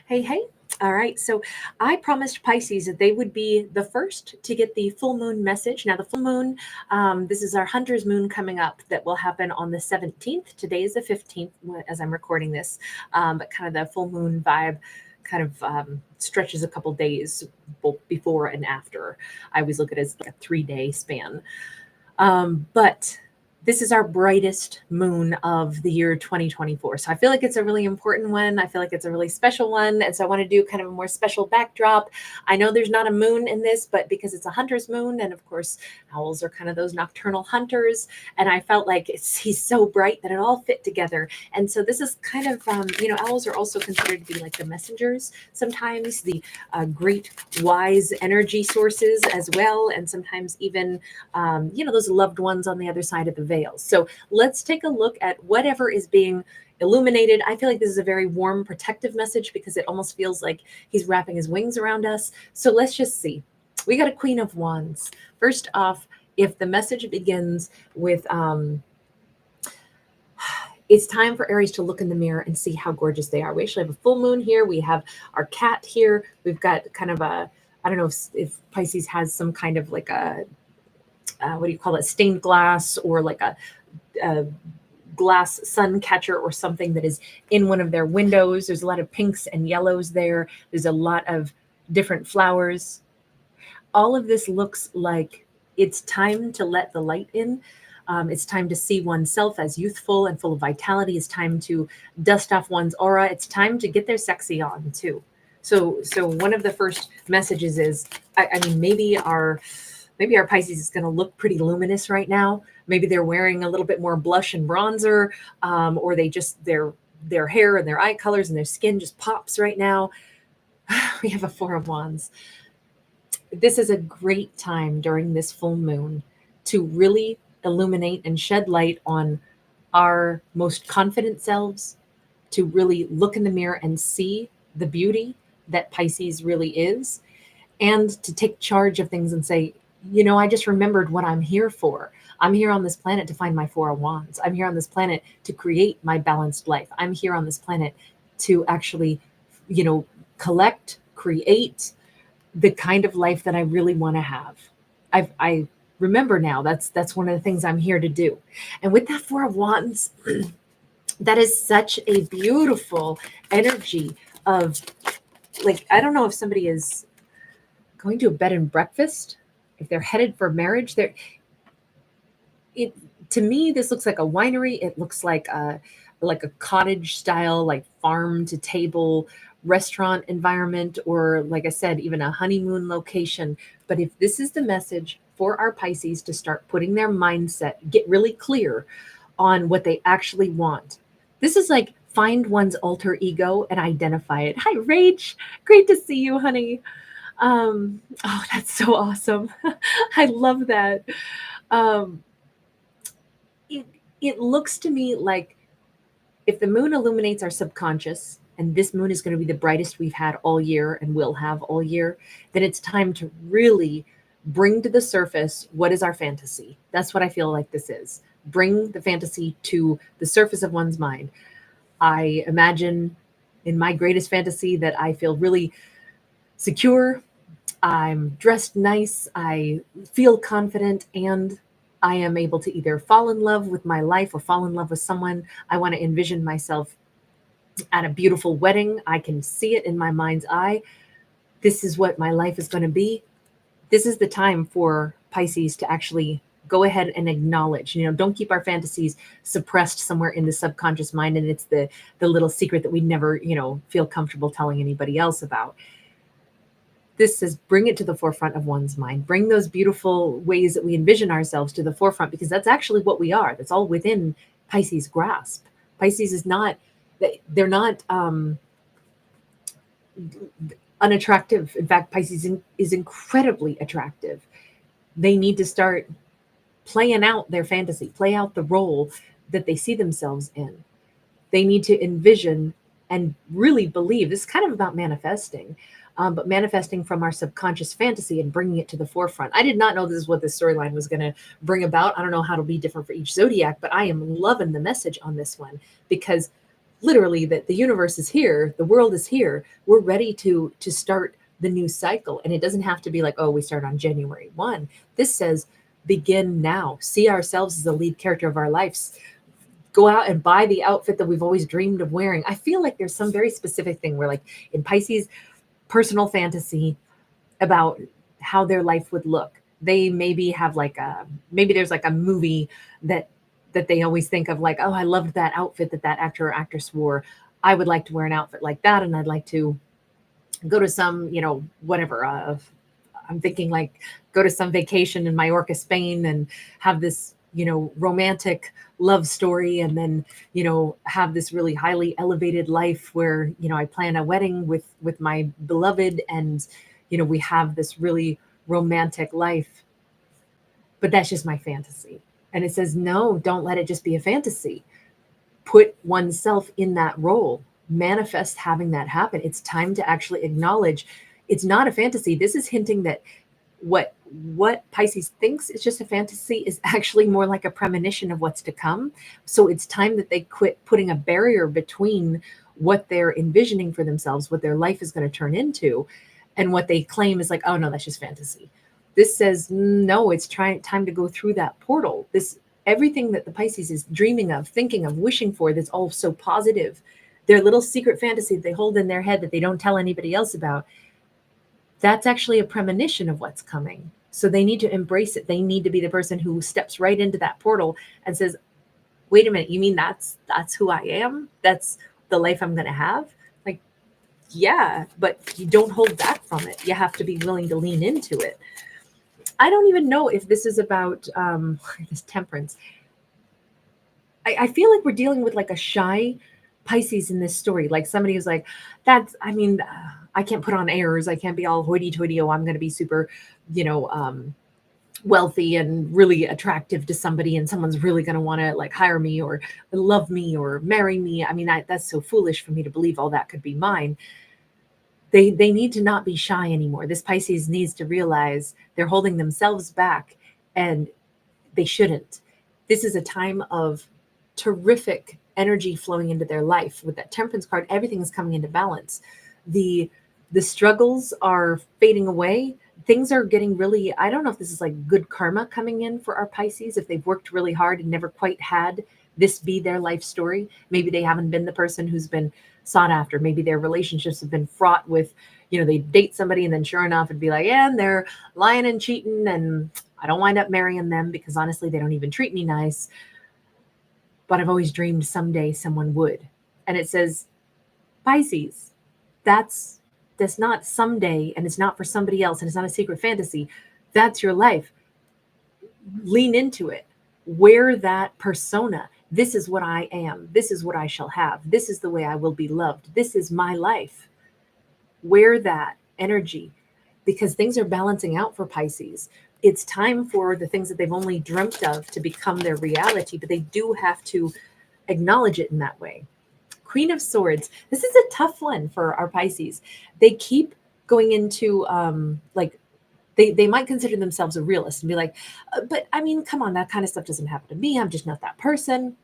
Hey, hey. All right. So I promised Pisces that they would be the first to get the full moon message. Now, the full moon, this is our Hunter's moon coming up that will happen on the 17th. Today is the 15th as I'm recording this, but kind of the full moon vibe kind of stretches a couple days both before and after. I always look at it as like a 3-day span. But this is our brightest moon of the year 2024. So I feel like it's a really important one. I feel like it's a really special one. And so I want to do kind of a more special backdrop. I know there's not a moon in this, but because it's a hunter's moon, and of course, owls are kind of those nocturnal hunters. And I felt like he's so bright that it all fit together. And so this is kind of, owls are also considered to be like the messengers sometimes, the great wise energy sources as well. And sometimes even, those loved ones on the other side of the veil. So let's take a look at whatever is being illuminated. I feel like this is a very warm, protective message because it almost feels like he's wrapping his wings around us. So let's just see. We got a Queen of Wands. First off, if the message begins with, it's time for Aries to look in the mirror and see how gorgeous they are. We actually have a full moon here. We have our cat here. We've got kind of a, I don't know if Pisces has some kind of like a, what do you call it, stained glass or like a glass sun catcher or something that is in one of their windows. There's a lot of pinks and yellows there. There's a lot of different flowers. All of this looks like it's time to let the light in. It's time to see oneself as youthful and full of vitality. It's time to dust off one's aura. It's time to get their sexy on too. So one of the first messages is, I mean, maybe our Pisces is going to look pretty luminous right now. Maybe they're wearing a little bit more blush and bronzer, or they just their hair and their eye colors and their skin just pops right now. We have a Four of Wands. This is a great time during this full moon to really illuminate and shed light on our most confident selves, to really look in the mirror and see the beauty that Pisces really is, and to take charge of things and say, I just remembered what I'm here for. I'm here on this planet to find my Four of Wands. I'm here on this planet to create my balanced life. I'm here on this planet to actually, collect, create the kind of life that I really want to have. I remember now that's one of the things I'm here to do. And with that Four of Wands, that is such a beautiful energy of, like, I don't know if somebody is going to a bed and breakfast, if they're headed for marriage. To me, this looks like a winery. It looks like a cottage style, like farm to table restaurant environment, or like I said, even a honeymoon location. But if this is the message for our Pisces to start putting their mindset, get really clear on what they actually want. This is like find one's alter ego and identify it. Hi, Rach. Great to see you, honey. Oh, that's so awesome. I love that. It looks to me like if the moon illuminates our subconscious, and this moon is going to be the brightest we've had all year and will have all year, then it's time to really bring to the surface what is our fantasy. That's what I feel like this is. Bring the fantasy to the surface of one's mind. I imagine in my greatest fantasy that I feel really secure, I'm dressed nice, I feel confident, and I am able to either fall in love with my life or fall in love with someone. I want to envision myself at a beautiful wedding. I can see it in my mind's eye. This is what my life is going to be. This is the time for Pisces to actually go ahead and acknowledge, don't keep our fantasies suppressed somewhere in the subconscious mind. And it's the little secret that we never, feel comfortable telling anybody else about. This says bring it to the forefront of one's mind. Bring those beautiful ways that we envision ourselves to the forefront, because that's actually what we are. That's all within Pisces' grasp. Pisces is not, they're not unattractive. In fact, Pisces is incredibly attractive. They need to start playing out their fantasy, play out the role that they see themselves in. They need to envision and really believe. This is kind of about manifesting. But manifesting from our subconscious fantasy and bringing it to the forefront. I did not know this is what this storyline was going to bring about. I don't know how it'll be different for each zodiac, but I am loving the message on this one, because literally that the universe is here, the world is here. We're ready to start the new cycle. And it doesn't have to be like, oh, we start on January 1. This says begin now. See ourselves as the lead character of our lives. Go out and buy the outfit that we've always dreamed of wearing. I feel like there's some very specific thing where, like in Pisces, personal fantasy about how their life would look. They maybe have like maybe there's like a movie that they always think of, like, oh, I loved that outfit that actor or actress wore. I would like to wear an outfit like that, and I'd like to go to some, whatever. I'm thinking like go to some vacation in Mallorca, Spain, and have this, romantic love story, and then, have this really highly elevated life where, I plan a wedding with my beloved, and, we have this really romantic life. But that's just my fantasy. And it says, no, don't let it just be a fantasy. Put oneself in that role, manifest having that happen. It's time to actually acknowledge it's not a fantasy. This is hinting that what Pisces thinks is just a fantasy is actually more like a premonition of what's to come. So it's time that they quit putting a barrier between what they're envisioning for themselves, what their life is going to turn into, and what they claim is like, oh no, that's just fantasy. This says, no, it's time to go through that portal. Everything that the Pisces is dreaming of, thinking of, wishing for, that's all so positive. Their little secret fantasy that they hold in their head that they don't tell anybody else about, that's actually a premonition of what's coming. So they need to embrace it. They need to be the person who steps right into that portal and says, wait a minute, you mean that's who I am? That's the life I'm going to have? Like, yeah, but you don't hold back from it. You have to be willing to lean into it. I don't even know if this is about this temperance. I feel like we're dealing with like a shy Pisces in this story. Like somebody who's like, I can't put on airs. I can't be all hoity-toity. Oh, I'm going to be super, wealthy and really attractive to somebody, and someone's really going to want to like hire me or love me or marry me. I mean, that's so foolish for me to believe all that could be mine. They need to not be shy anymore. This Pisces needs to realize they're holding themselves back, and they shouldn't. This is a time of terrific energy flowing into their life. With that Temperance card, everything is coming into balance. The struggles are fading away. Things are getting really, I don't know if this is like good karma coming in for our Pisces, if they've worked really hard and never quite had this be their life story. Maybe they haven't been the person who's been sought after. Maybe their relationships have been fraught with, they date somebody and then sure enough it'd be like, yeah, and they're lying and cheating, and I don't wind up marrying them because honestly, they don't even treat me nice. But I've always dreamed someday someone would. And it says, Pisces, that's not someday, and it's not for somebody else, and it's not a secret fantasy. That's your life. Lean into it. Wear that persona. This is what I am. This is what I shall have. This is the way I will be loved. This is my life. Wear that energy, because things are balancing out for Pisces. It's time for the things that they've only dreamt of to become their reality, but they do have to acknowledge it in that way. Queen of Swords. This is a tough one for our Pisces. They keep going into they might consider themselves a realist and be like, but I mean, come on, that kind of stuff doesn't happen to me. I'm just not that person.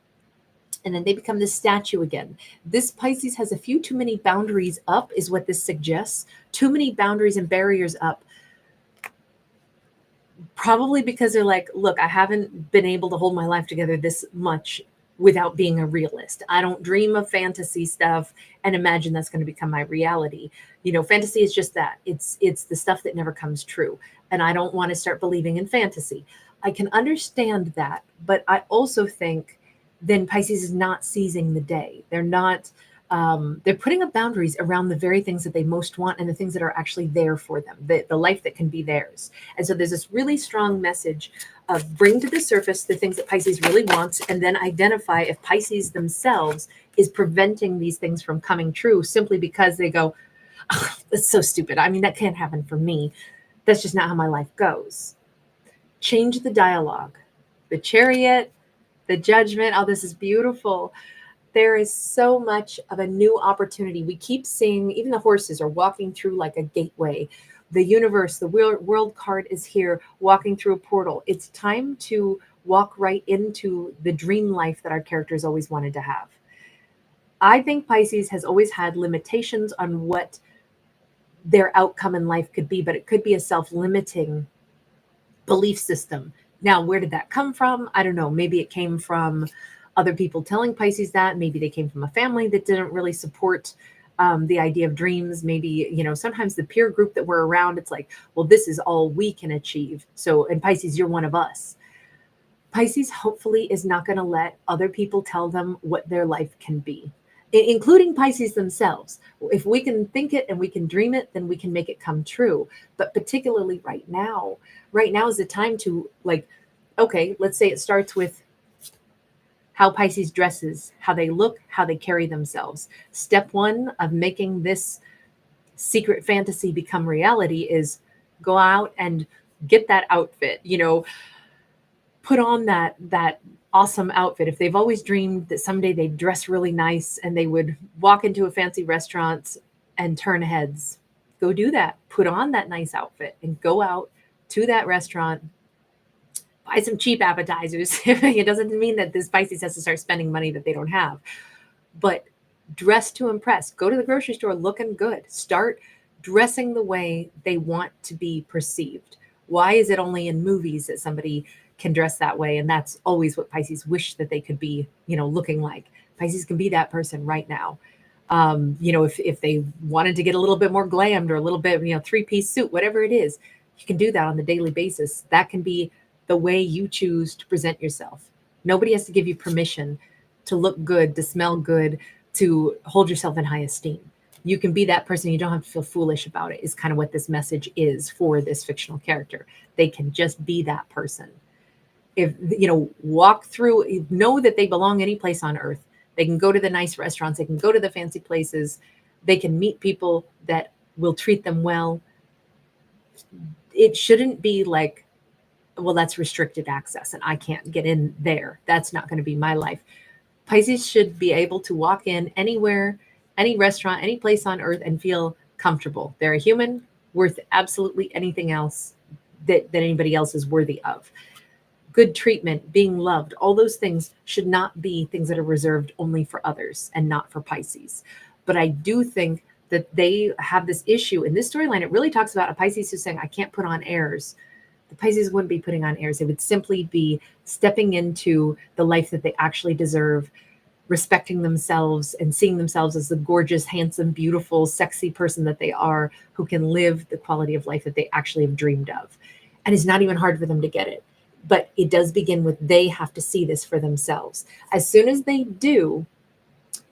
And then they become this statue again. This Pisces has a few too many boundaries up, is what this suggests. Too many boundaries and barriers up. Probably because they're like, look, I haven't been able to hold my life together this much without being a realist. I don't dream of fantasy stuff and imagine that's going to become my reality. Fantasy is just that. It's the stuff that never comes true. And I don't want to start believing in fantasy. I can understand that, but I also think then Pisces is not seizing the day. They're not, they're putting up boundaries around the very things that they most want and the things that are actually there for them, the life that can be theirs. And so there's this really strong message of bring to the surface the things that Pisces really wants, and then identify if Pisces themselves is preventing these things from coming true simply because they go, oh, that's so stupid. I mean, that can't happen for me. That's just not how my life goes. Change the dialogue. The Chariot, the Judgment. Oh, this is beautiful. There is so much of a new opportunity. We keep seeing, even the horses are walking through like a gateway. The universe, the world card is here, walking through a portal. It's time to walk right into the dream life that our characters always wanted to have. I think Pisces has always had limitations on what their outcome in life could be, but it could be a self-limiting belief system. Now, where did that come from? I don't know. Maybe it came from other people telling Pisces that. Maybe they came from a family that didn't really support the idea of dreams. Maybe, sometimes the peer group that we're around, it's like, well, this is all we can achieve. So, and Pisces, you're one of us. Pisces hopefully is not going to let other people tell them what their life can be, including Pisces themselves. If we can think it and we can dream it, then we can make it come true. But particularly right now is the time to, like, okay, let's say it starts with how Pisces dresses, how they look, how they carry themselves. Step one of making this secret fantasy become reality is go out and get that outfit, put on that awesome outfit. If they've always dreamed that someday they'd dress really nice and they would walk into a fancy restaurant and turn heads, go do that. Put on that nice outfit and go out to that restaurant, buy some cheap appetizers. It doesn't mean that this Pisces has to start spending money that they don't have, but dress to impress. Go to the grocery store looking good. Start dressing the way they want to be perceived. Why is it only in movies that somebody can dress that way? And that's always what Pisces wish that they could be, looking like. Pisces can be that person right now. If they wanted to get a little bit more glammed or a little bit, 3-piece suit, whatever it is, you can do that on the daily basis. That can be the way you choose to present yourself. Nobody has to give you permission to look good, to smell good, to hold yourself in high esteem. You can be that person. You don't have to feel foolish about it, is kind of what this message is for this fictional character. They can just be that person. If, walk through, know that they belong any place on earth. They can go to the nice restaurants. They can go to the fancy places. They can meet people that will treat them well. It shouldn't be like, well, that's restricted access and I can't get in there. That's not going to be my life. Pisces should be able to walk in anywhere, any restaurant, any place on earth and feel comfortable. They're a human worth absolutely anything else that anybody else is worthy of. Good treatment, being loved, all those things should not be things that are reserved only for others and not for Pisces. But I do think that they have this issue in this storyline. It really talks about a Pisces who's saying, I can't put on airs. The Pisces wouldn't be putting on airs. They would simply be stepping into the life that they actually deserve, respecting themselves and seeing themselves as the gorgeous, handsome, beautiful, sexy person that they are, who can live the quality of life that they actually have dreamed of. And it's not even hard for them to get it. But it does begin with they have to see this for themselves. As soon as they do,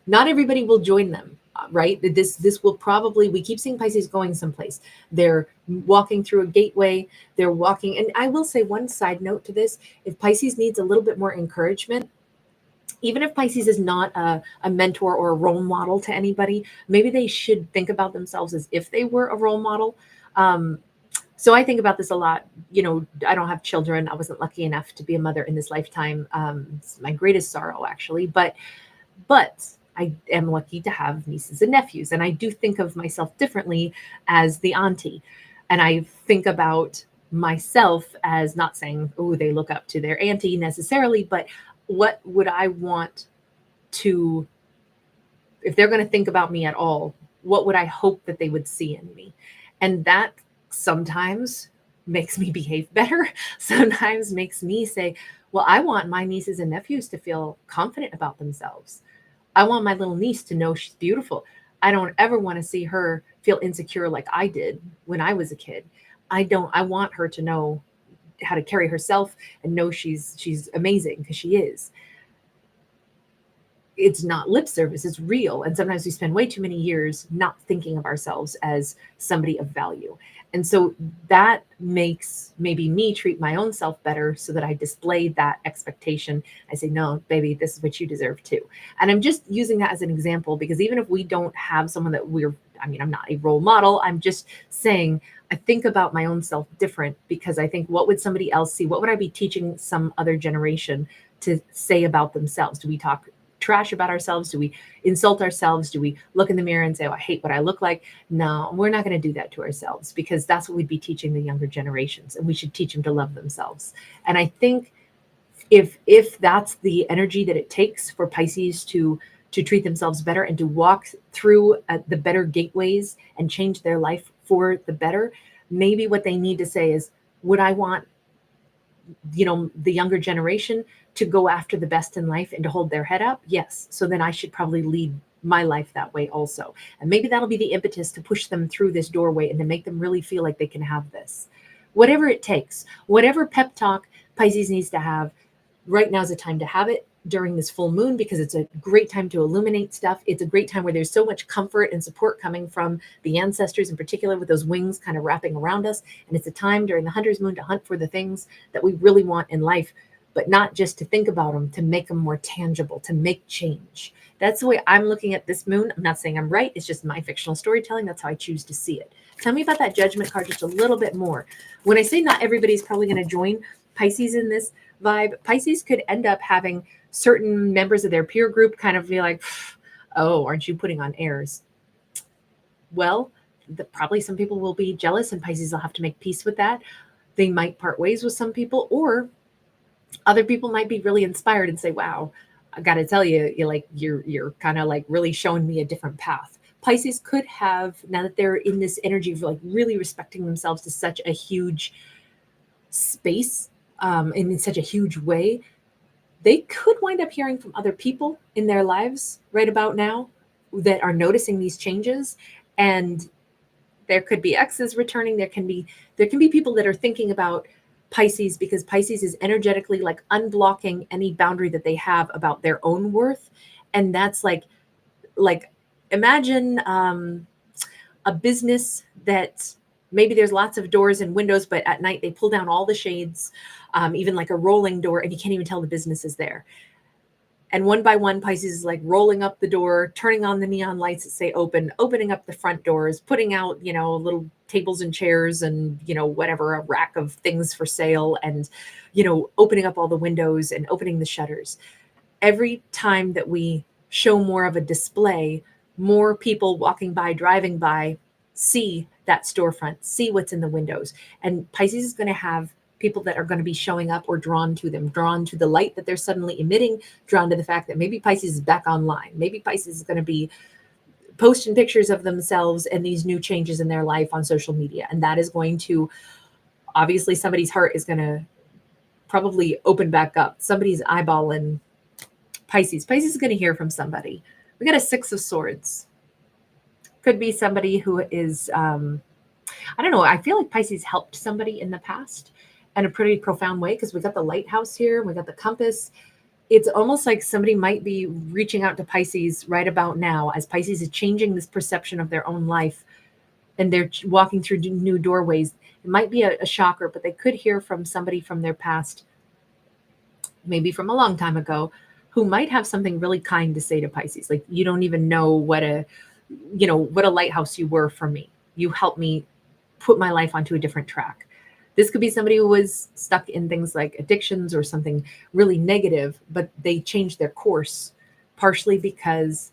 not everybody will join them, right? This will probably, we keep seeing Pisces going someplace. They're walking through a gateway. They're walking. And I will say one side note to this, if Pisces needs a little bit more encouragement, even if Pisces is not a mentor or a role model to anybody, maybe they should think about themselves as if they were a role model. So I think about this a lot. I don't have children. I wasn't lucky enough to be a mother in this lifetime. It's my greatest sorrow, actually. But I am lucky to have nieces and nephews. And I do think of myself differently as the auntie. And I think about myself as not saying, oh, they look up to their auntie necessarily, but what would I want to, if they're going to think about me at all, what would I hope that they would see in me? And that sometimes makes me behave better. Sometimes makes me say, well, I want my nieces and nephews to feel confident about themselves. I want my little niece to know she's beautiful. I don't ever want to see her feel insecure like I did when I was a kid. I want her to know how to carry herself and know she's amazing, because she is. It's not lip service, it's real. And sometimes we spend way too many years not thinking of ourselves as somebody of value. And so that makes maybe me treat my own self better, so that I display that expectation. I say, no, baby, this is what you deserve too. And I'm just using that as an example, because even if we don't have someone that I'm not a role model. I'm just saying, I think about my own self different, because I think, what would somebody else see? What would I be teaching some other generation to say about themselves? Do we talk trash about ourselves? Do we insult ourselves? Do we look in the mirror and say, oh, I hate what I look like? No, we're not going to do that to ourselves, because that's what we'd be teaching the younger generations, and we should teach them to love themselves. And I think if that's the energy that it takes for Pisces to to treat themselves better and to walk through the better gateways and change their life for the better, maybe what they need to say is, would I want, the younger generation to go after the best in life and to hold their head up? Yes. So then I should probably lead my life that way also. And maybe that'll be the impetus to push them through this doorway and to make them really feel like they can have this. Whatever it takes, whatever pep talk Pisces needs to have, right now is the time to have it during this full moon, because it's a great time to illuminate stuff. It's a great time where there's so much comfort and support coming from the ancestors in particular, with those wings kind of wrapping around us. And it's a time during the hunter's moon to hunt for the things that we really want in life, but not just to think about them, to make them more tangible, to make change. That's the way I'm looking at this moon. I'm not saying I'm right. It's just my fictional storytelling. That's how I choose to see it. Tell me about that Judgment card just a little bit more. When I say not everybody's probably going to join Pisces in this vibe, Pisces could end up having certain members of their peer group kind of be like, oh, aren't you putting on airs? Well, probably some people will be jealous, and Pisces will have to make peace with that. They might part ways with some people, or other people might be really inspired and say, wow, I got to tell you, you're kind of like really showing me a different path. Pisces could have, now that they're in this energy of like really respecting themselves to such a huge space, and in such a huge way, they could wind up hearing from other people in their lives right about now that are noticing these changes. And there could be exes returning. There can be people that are thinking about Pisces, because Pisces is energetically like unblocking any boundary that they have about their own worth. And that's like imagine a business that maybe there's lots of doors and windows, but at night they pull down all the shades, even like a rolling door, and you can't even tell the business is there. And one by one, Pisces is like rolling up the door, turning on the neon lights that say open, opening up the front doors, putting out, little tables and chairs and, whatever, a rack of things for sale, and, opening up all the windows and opening the shutters. Every time that we show more of a display, more people walking by, driving by, see that storefront, see what's in the windows. And Pisces is going to have people that are going to be showing up or drawn to them, drawn to the light that they're suddenly emitting, drawn to the fact that maybe Pisces is back online. Maybe Pisces is going to be posting pictures of themselves and these new changes in their life on social media. And that is going to, obviously, somebody's heart is going to probably open back up. Somebody's eyeballing Pisces. Pisces is going to hear from somebody. We got a 6 of Swords. Could be somebody who is, I don't know. I feel like Pisces helped somebody in the past in a pretty profound way, because we got the lighthouse here, we got the compass. It's almost like somebody might be reaching out to Pisces right about now, as Pisces is changing this perception of their own life, and they're walking through new doorways. It might be a shocker, but they could hear from somebody from their past, maybe from a long time ago, who might have something really kind to say to Pisces. Like, you don't even know what a lighthouse you were for me. You helped me put my life onto a different track. This could be somebody who was stuck in things like addictions or something really negative, but they changed their course, partially because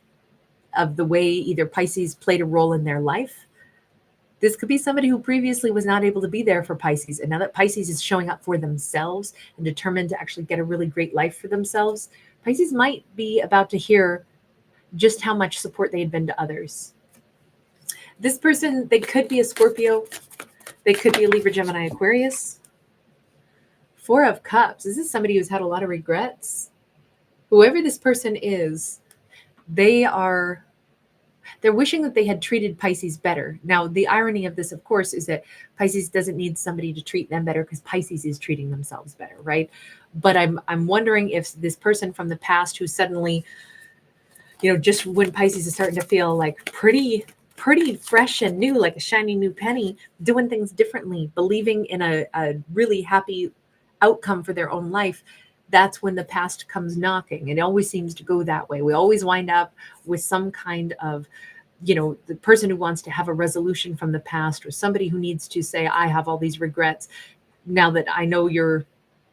of the way either Pisces played a role in their life. This could be somebody who previously was not able to be there for Pisces. And now that Pisces is showing up for themselves and determined to actually get a really great life for themselves, Pisces might be about to hear just how much support they had been to others. This person, they could be a Scorpio. They could be a Libra, Gemini, Aquarius. 4 of Cups. This is somebody who's had a lot of regrets. Whoever this person is, they're wishing that they had treated Pisces better. Now, the irony of this, of course, is that Pisces doesn't need somebody to treat them better, because Pisces is treating themselves better, right? But I'm wondering if this person from the past who suddenly, just when Pisces is starting to feel like pretty fresh and new, like a shiny new penny, doing things differently, believing in a really happy outcome for their own life, that's when the past comes knocking. It always seems to go that way. We always wind up with some kind of, the person who wants to have a resolution from the past, or somebody who needs to say, I have all these regrets. Now that I know you're,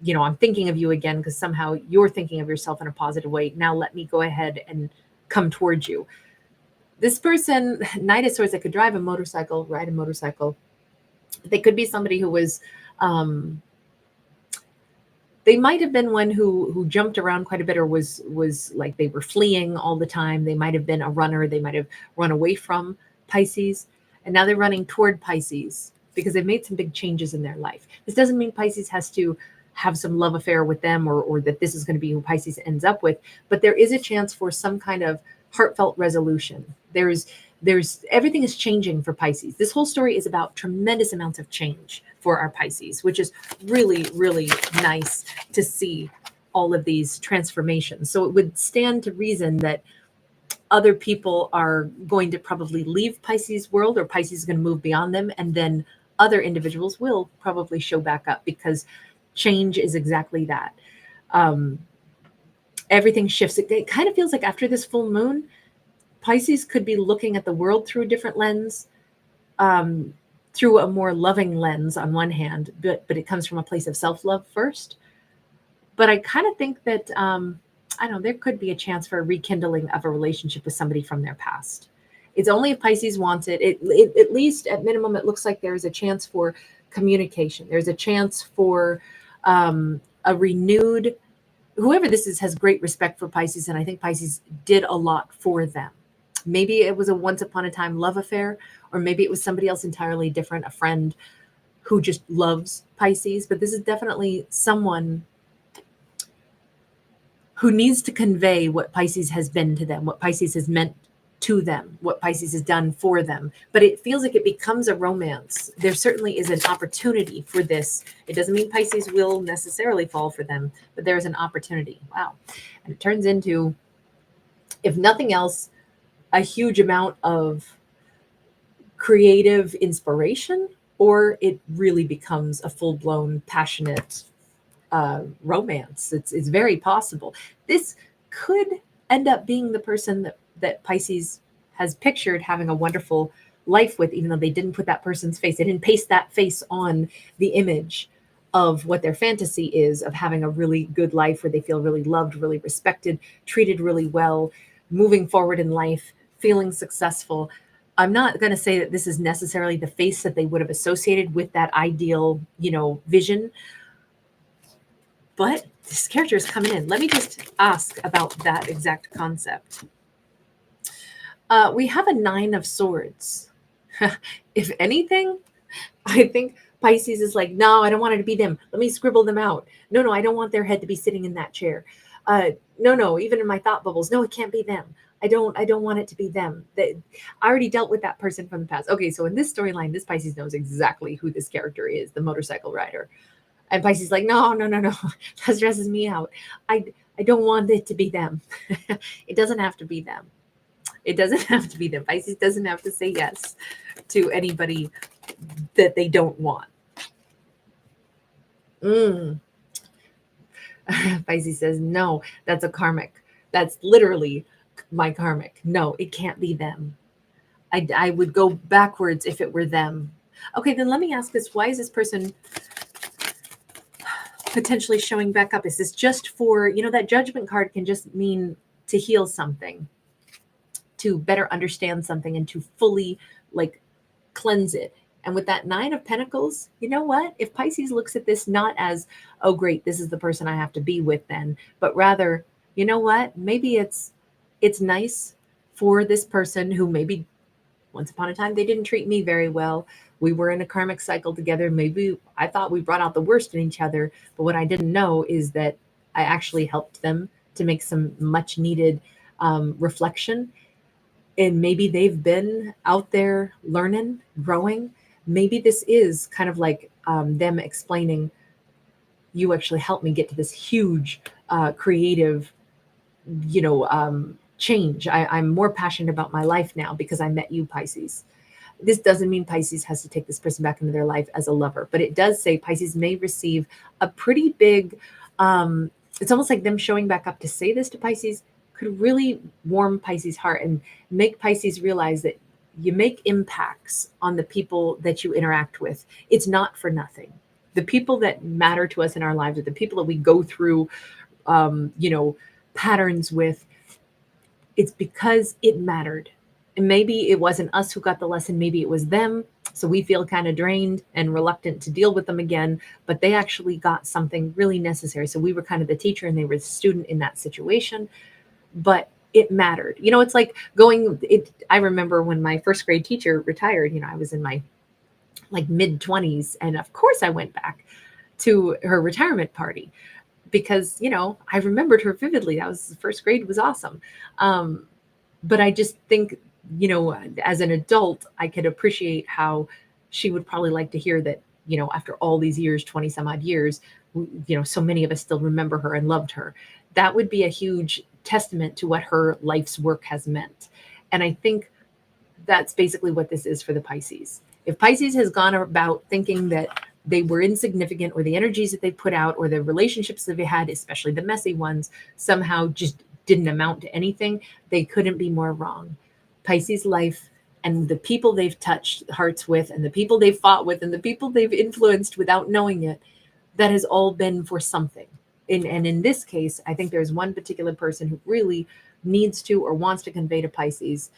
I'm thinking of you again, because somehow you're thinking of yourself in a positive way. Now let me go ahead and come towards you. This person, Knight of Swords, that could drive a motorcycle, ride a motorcycle. They could be somebody who was They might have been one who jumped around quite a bit, or was like they were fleeing all the time. They might have been a runner. They might have run away from Pisces, and now they're running toward Pisces because they've made some big changes in their life. This doesn't mean Pisces has to have some love affair with them, or that this is going to be who Pisces ends up with, but there is a chance for some kind of heartfelt resolution. There's everything is changing for Pisces. This whole story is about tremendous amounts of change for our Pisces, which is really, really nice to see all of these transformations. So it would stand to reason that other people are going to probably leave Pisces world, or Pisces is going to move beyond them, and then other individuals will probably show back up, because change is exactly that. Everything shifts. It kind of feels like after this full moon, Pisces could be looking at the world through a different lens, through a more loving lens on one hand, but it comes from a place of self-love first. But I kind of think that, I don't know, there could be a chance for a rekindling of a relationship with somebody from their past. It's only if Pisces wants it. It at least at minimum, it looks like there's a chance for communication. There's a chance for a renewed, whoever this is has great respect for Pisces, and I think Pisces did a lot for them. Maybe it was a once upon a time love affair, or maybe it was somebody else entirely different, a friend who just loves Pisces. But this is definitely someone who needs to convey what Pisces has been to them, what Pisces has meant to them, what Pisces has done for them. But it feels like it becomes a romance. There certainly is an opportunity for this. It doesn't mean Pisces will necessarily fall for them, but there's an opportunity. Wow. And it turns into, if nothing else, a huge amount of creative inspiration, or it really becomes a full-blown passionate romance. It's very possible. This could end up being the person that Pisces has pictured having a wonderful life with, even though they didn't put that person's face. They didn't paste that face on the image of what their fantasy is, of having a really good life where they feel really loved, really respected, treated really well, moving forward in life, feeling successful. I'm not going to say that this is necessarily the face that they would have associated with that ideal, vision. But this character is coming in. Let me just ask about that exact concept. We have a 9 of Swords. If anything, I think Pisces is like, no, I don't want it to be them. Let me scribble them out. No, I don't want their head to be sitting in that chair. No, even in my thought bubbles, no, it can't be them. I don't want it to be them. I already dealt with that person from the past. Okay, so in this storyline, this Pisces knows exactly who this character is, the motorcycle rider. And Pisces is like, no, that stresses me out. I don't want it to be them. It doesn't have to be them. It doesn't have to be them. Pisces doesn't have to say yes to anybody that they don't want. Pisces says, no, that's a karmic. That's literally my karmic. No, it can't be them. I would go backwards if it were them. Okay, then let me ask this. Why is this person potentially showing back up? Is this just for, that judgment card can just mean to heal something, to better understand something, and to fully cleanse it. And with that 9 of Pentacles, you know what? If Pisces looks at this not as, oh, great, this is the person I have to be with then, but rather, you know what? Maybe it's nice for this person who maybe once upon a time they didn't treat me very well. We were in a karmic cycle together. Maybe I thought we brought out the worst in each other, but what I didn't know is that I actually helped them to make some much needed reflection. And maybe they've been out there learning, growing. Maybe this is kind of like them explaining, you actually helped me get to this huge creative, change. I'm more passionate about my life now because I met you, Pisces. This doesn't mean Pisces has to take this person back into their life as a lover, but it does say Pisces may receive a pretty big, it's almost like them showing back up to say this to Pisces could really warm Pisces' heart and make Pisces realize that you make impacts on the people that you interact with. It's not for nothing. The people that matter to us in our lives are the people that we go through, patterns with. It's because it mattered. And maybe it wasn't us who got the lesson. Maybe it was them. So we feel kind of drained and reluctant to deal with them again, but they actually got something really necessary. So we were kind of the teacher and they were the student in that situation, but it mattered. It's like I remember when my first grade teacher retired, I was in my like mid 20s. And of course I went back to her retirement party because, I remembered her vividly. That was first grade, was awesome. But I just think, as an adult, I could appreciate how she would probably like to hear that, after all these years, 20 some odd years, so many of us still remember her and loved her. That would be a huge testament to what her life's work has meant. And I think that's basically what this is for the Pisces. If Pisces has gone about thinking that they were insignificant, or the energies that they put out, or the relationships that they had, especially the messy ones, somehow just didn't amount to anything, they couldn't be more wrong. Pisces life and the people they've touched hearts with, and the people they've fought with, and the people they've influenced without knowing it, that has all been for something. And in this case, I think there's one particular person who really needs to or wants to convey to Pisces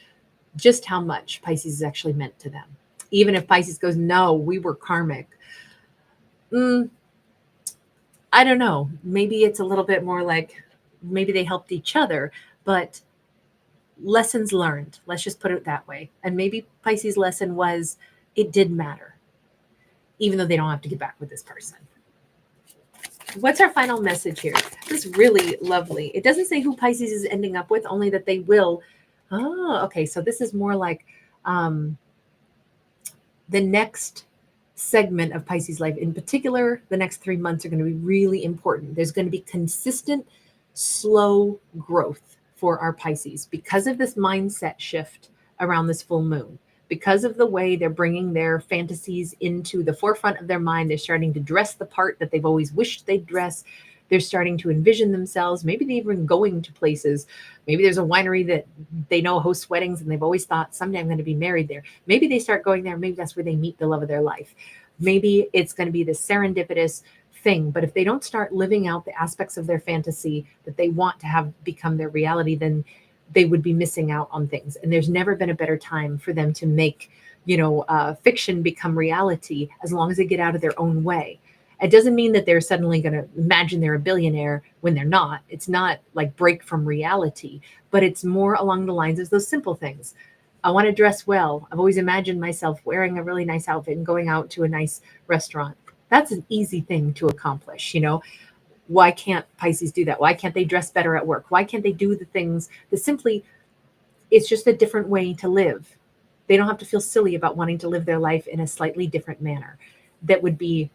just how much Pisces is actually meant to them. Even if Pisces goes, no, we were karmic. I don't know. Maybe it's a little bit more like maybe they helped each other, but lessons learned. Let's just put it that way. And maybe Pisces' lesson was it did matter, even though they don't have to get back with this person. What's our final message here? This is really lovely. It doesn't say who Pisces is ending up with, only that they will. Oh, okay. So this is more like the next segment of Pisces life. In particular, the next 3 months are going to be really important. There's going to be consistent, slow growth for our Pisces because of this mindset shift around this full moon. Because of the way they're bringing their fantasies into the forefront of their mind, they're starting to dress the part that they've always wished they'd dress. They're starting to envision themselves. Maybe they're even going to places. Maybe there's a winery that they know hosts weddings and they've always thought someday I'm going to be married there. Maybe they start going there. Maybe that's where they meet the love of their life. Maybe it's going to be this serendipitous thing. But if they don't start living out the aspects of their fantasy that they want to have become their reality, then they would be missing out on things. And there's never been a better time for them to make, fiction become reality as long as they get out of their own way. It doesn't mean that they're suddenly going to imagine they're a billionaire when they're not. It's not like break from reality, but it's more along the lines of those simple things. I want to dress well. I've always imagined myself wearing a really nice outfit and going out to a nice restaurant. That's an easy thing to accomplish, Why can't Pisces do that? Why can't they dress better at work? Why can't they do the things that simply, it's just a different way to live. They don't have to feel silly about wanting to live their life in a slightly different manner. That would be,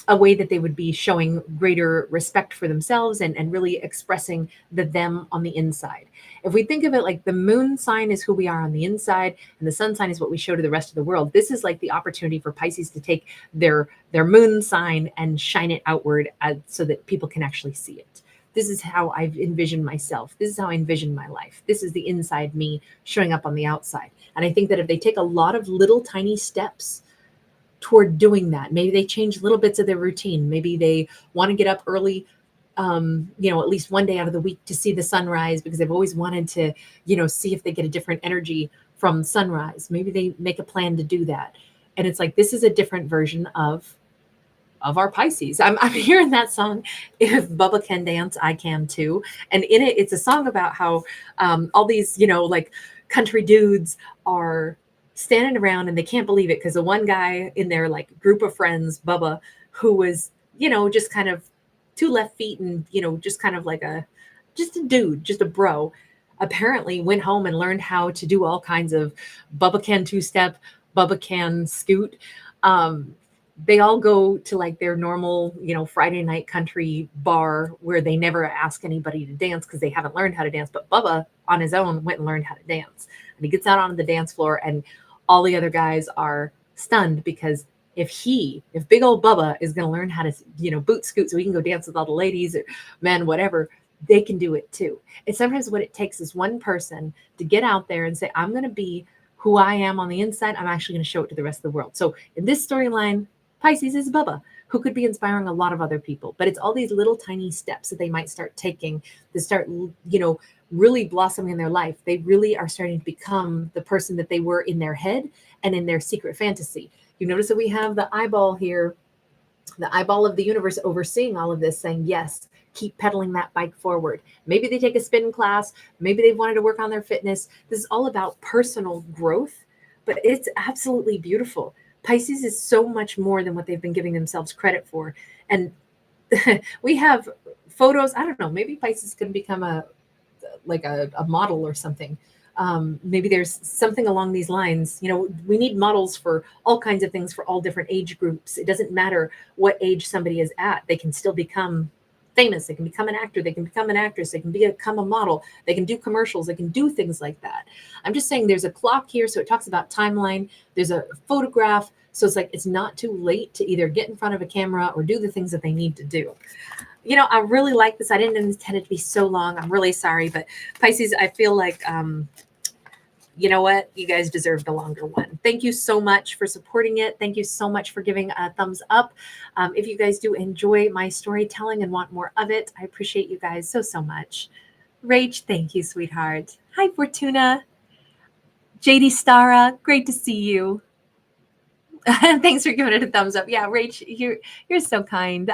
a way that they would be showing greater respect for themselves and really expressing the them on the inside. If we think of it like the moon sign is who we are on the inside and the sun sign is what we show to the rest of the world, this is like the opportunity for Pisces to take their moon sign and shine it outward so that people can actually see it. This is how I've envisioned myself. This is how I envision my life. This is the inside me showing up on the outside. And I think that if they take a lot of little tiny steps toward doing that, maybe they change little bits of their routine. Maybe they want to get up early, at least one day out of the week to see the sunrise because they've always wanted to, see if they get a different energy from sunrise. Maybe they make a plan to do that. And it's like, this is a different version of our Pisces. I'm hearing that song. If Bubba can dance, I can too. And in it, it's a song about how all these, like country dudes are standing around and they can't believe it because the one guy in their like group of friends, Bubba, who was, just kind of 2 left feet and, just kind of like just a dude, just a bro, apparently went home and learned how to do all kinds of Bubba can 2-step, Bubba can scoot. They all go to like their normal, Friday night country bar where they never ask anybody to dance because they haven't learned how to dance. But Bubba on his own went and learned how to dance. And he gets out on the dance floor and all the other guys are stunned because if big old Bubba is going to learn how to, boot scoot so he can go dance with all the ladies or men, whatever, they can do it too. And sometimes what it takes is one person to get out there and say, I'm going to be who I am on the inside. I'm actually going to show it to the rest of the world. So in this storyline, Pisces is Bubba, who could be inspiring a lot of other people. But it's all these little tiny steps that they might start taking to start, really blossoming in their life. They really are starting to become the person that they were in their head and in their secret fantasy. You notice that we have the eyeball here, the eyeball of the universe overseeing all of this, saying, yes, keep pedaling that bike forward. Maybe they take a spin class. Maybe they've wanted to work on their fitness. This is all about personal growth, but it's absolutely beautiful. Pisces is so much more than what they've been giving themselves credit for. And we have photos. I don't know, maybe Pisces can become a model or something. Maybe there's something along these lines. We need models for all kinds of things for all different age groups. It doesn't matter what age somebody is at. They can still become famous. They can become an actor. They can become an actress. They can become a model. They can do commercials. They can do things like that. I'm just saying there's a clock here. So it talks about timeline. There's a photograph. So it's like, it's not too late to either get in front of a camera or do the things that they need to do. I really like this. I didn't intend it to be so long. I'm really sorry, but Pisces, I feel like, you know what? You guys deserve the longer one. Thank you so much for supporting it. Thank you so much for giving a thumbs up. If you guys do enjoy my storytelling and want more of it, I appreciate you guys so, so much. Rach, thank you, sweetheart. Hi, Fortuna. JD Stara, great to see you. Thanks for giving it a thumbs up. Yeah, Rach, you're so kind.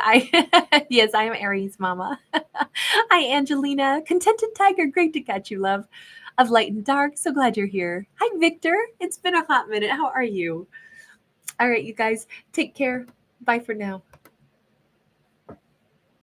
Yes, I am Aries, Mama. Hi, Angelina. Contented Tiger, great to catch you, love. Of Light and Dark, so glad you're here. Hi, Victor. It's been a hot minute. How are you? All right, you guys, take care. Bye for now.